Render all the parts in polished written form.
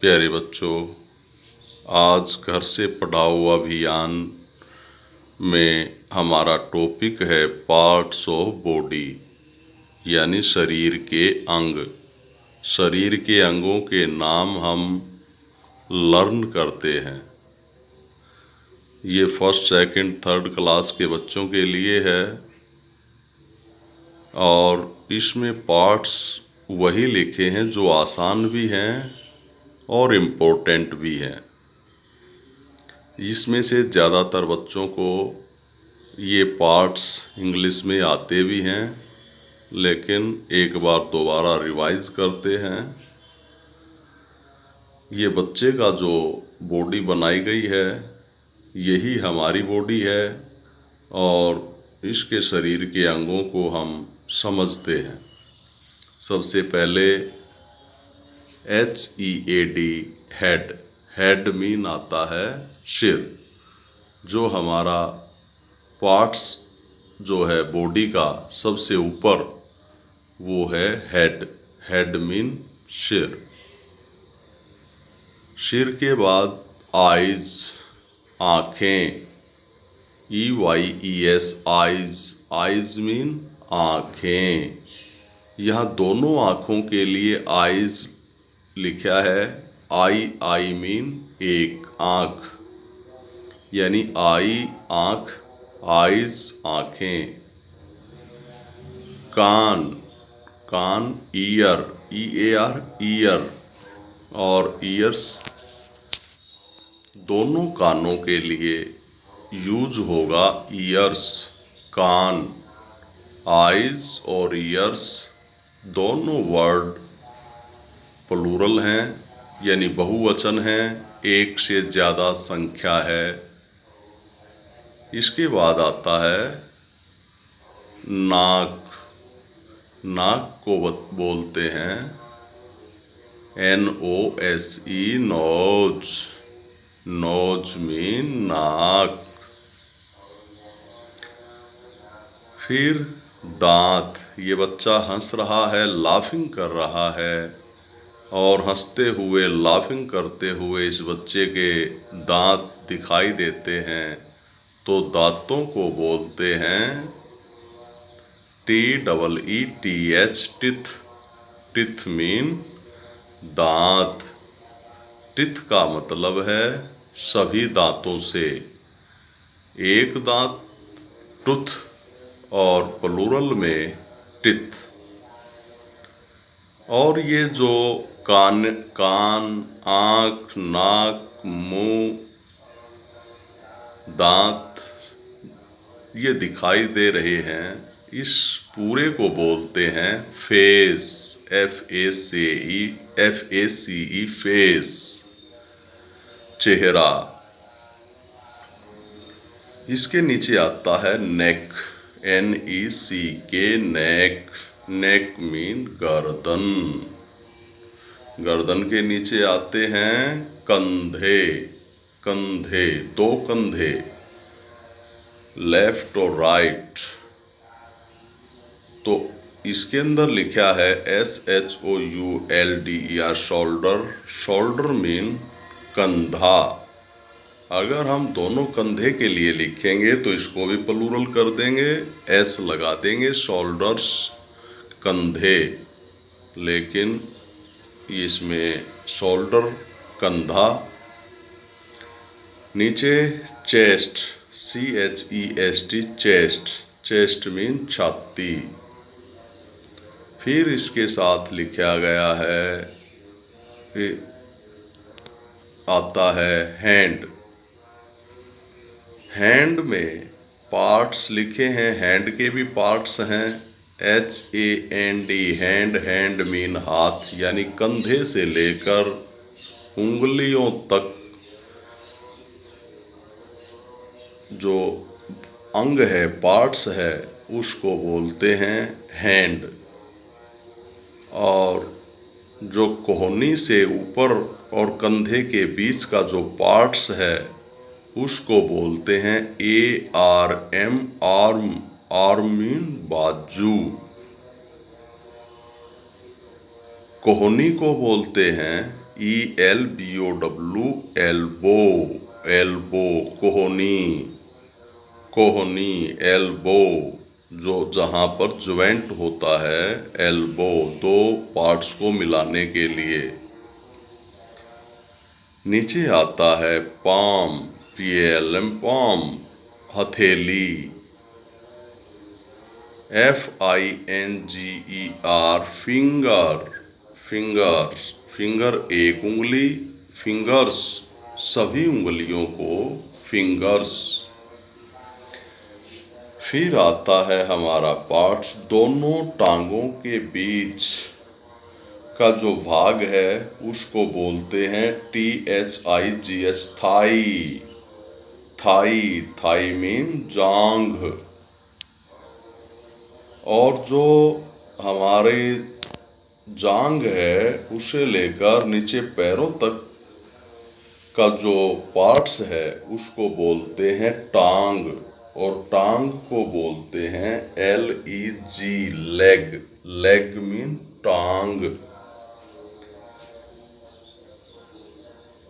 प्यारे बच्चों, आज घर से पढ़ाओ अभियान में हमारा टॉपिक है पार्ट्स ऑफ बॉडी, यानी शरीर के अंग। शरीर के अंगों के नाम हम लर्न करते हैं। ये फर्स्ट, सेकंड, थर्ड क्लास के बच्चों के लिए है और इसमें पार्ट्स वही लिखे हैं जो आसान भी हैं और इम्पोर्टेंट भी हैं। इसमें से ज़्यादातर बच्चों को ये पार्ट्स इंग्लिश में आते भी हैं, लेकिन एक बार दोबारा रिवाइज करते हैं। ये बच्चे का जो बॉडी बनाई गई है यही हमारी बॉडी है और इसके शरीर के अंगों को हम समझते हैं। सबसे पहले HEAD, हेड। हेड मीन आता है सिर। जो हमारा पार्ट्स जो है बॉडी का सबसे ऊपर वो है हेड। हेड मीन सिर। सिर के बाद आइज, आँखें। EYES, eyes. आइज मीन आँखें। यहाँ दोनों आँखों के लिए आइज लिखा है। आई मीन एक आँख, यानी आई आँख, आइज आँखें। कान, कान ईयर, EAR ईयर, और ईयर्स दोनों कानों के लिए यूज होगा ईयर्स। कान, आइज और ईयर्स दोनों वर्ड प्लूरल हैं, यानी बहुवचन हैं, एक से ज़्यादा संख्या है। इसके बाद आता है नाक। नाक को बोलते हैं NOSE, नोज। नोज मीन नाक। फिर दांत। ये बच्चा हंस रहा है, लाफिंग कर रहा है, और हंसते हुए, लाफिंग करते हुए इस बच्चे के दांत दिखाई देते हैं, तो दांतों को बोलते हैं TEETH, टिथ। टिथ मीन दांत। टिथ का मतलब है सभी दांतों से एक दांत, टूथ, और प्लूरल में टिथ। और ये जो कान, आँख, नाक, मुंह, दांत ये दिखाई दे रहे हैं, इस पूरे को बोलते हैं फेस। FACE, फेस, चेहरा। इसके नीचे आता है नेक। NECK, नेक। नेक मीन गर्दन। गर्दन के नीचे आते हैं कंधे। कंधे, दो कंधे, लेफ्ट और राइट। तो इसके अंदर लिखा है SHOULDER, शोल्डर। शोल्डर मीन कंधा। अगर हम दोनों कंधे के लिए लिखेंगे तो इसको भी प्लूरल कर देंगे, S लगा देंगे, शोल्डर्स, कंधे। लेकिन इसमें शोल्डर, कंधा। नीचे chest, CHEST, chest. Chest mean छाती। फिर इसके साथ लिखा गया है, आता है हैंड। हैंड में पार्ट्स लिखे हैं, हैंड के भी पार्ट्स हैं। HAND, hand. हैंड मीन हाथ, यानी कंधे से लेकर उंगलियों तक जो अंग है, पार्ट्स है, उसको बोलते हैं हैंड। और जो कोहनी से ऊपर और कंधे के बीच का जो पार्ट्स है उसको बोलते हैं ARM, आर्म। आर्म मीन बाजू। कोहनी को बोलते हैं ELBOW, एल्बो, एल्बो, कोहनी, कोहनी, एल्बो, जो जहाँ पर ज्वाइंट होता है, एल्बो, दो पार्ट्स को मिलाने के लिए। नीचे आता है पाम, PALM, पाम, हथेली, FINGER, फिंगर, फिंगर्स, फिंगर एक उंगली, फिंगर्स सभी उंगलियों को, फिंगर्स। फिर आता है हमारा पार्ट्स, दोनों टांगों के बीच का जो भाग है उसको बोलते हैं THIGH, thigh, thigh, thigh mean जांघ। और जो हमारे जांघ है उसे लेकर नीचे पैरों तक का जो पार्ट्स है उसको बोलते हैं टांग, और टांग को बोलते हैं LEG, लेग, लेग मीन टांग।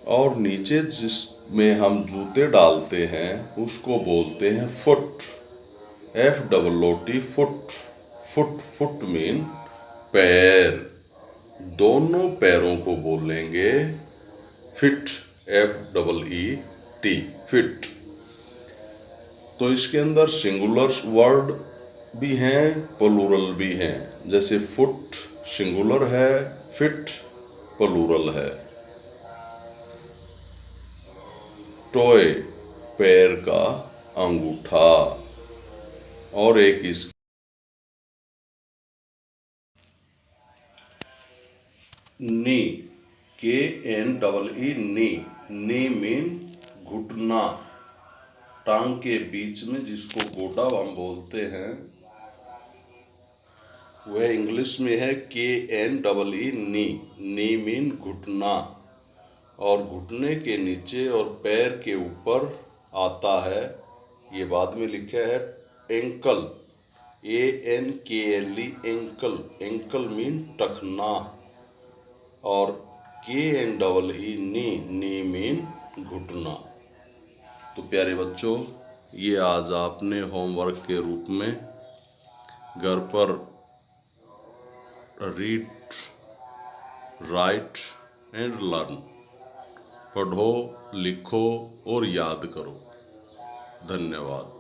और नीचे जिसमें हम जूते डालते हैं उसको बोलते हैं foot, FOOT, foot, foot, foot mean पैर। दोनों पैरों को बोलेंगे फिट, FEET, फिट। तो इसके अंदर सिंगुलर वर्ड भी हैं, प्लूरल भी हैं। जैसे फुट सिंगुलर है, फिट प्लूरल है। टॉय, पैर का अंगूठा। और एक इस नी, KNEE, नी, नी मीन घुटना, टांग के बीच में जिसको गोडा हम बोलते हैं वह इंग्लिश में है KNEE, नी, नी मीन घुटना। और घुटने के नीचे और पैर के ऊपर आता है, ये बाद में लिखा है ankle, ANKLE, ankle, ankle mean टखना। और KNEE, नी, नी मीन घुटना। तो प्यारे बच्चों, ये आज आपने होमवर्क के रूप में घर पर रीड, राइट एंड लर्न, पढ़ो, लिखो और याद करो। धन्यवाद।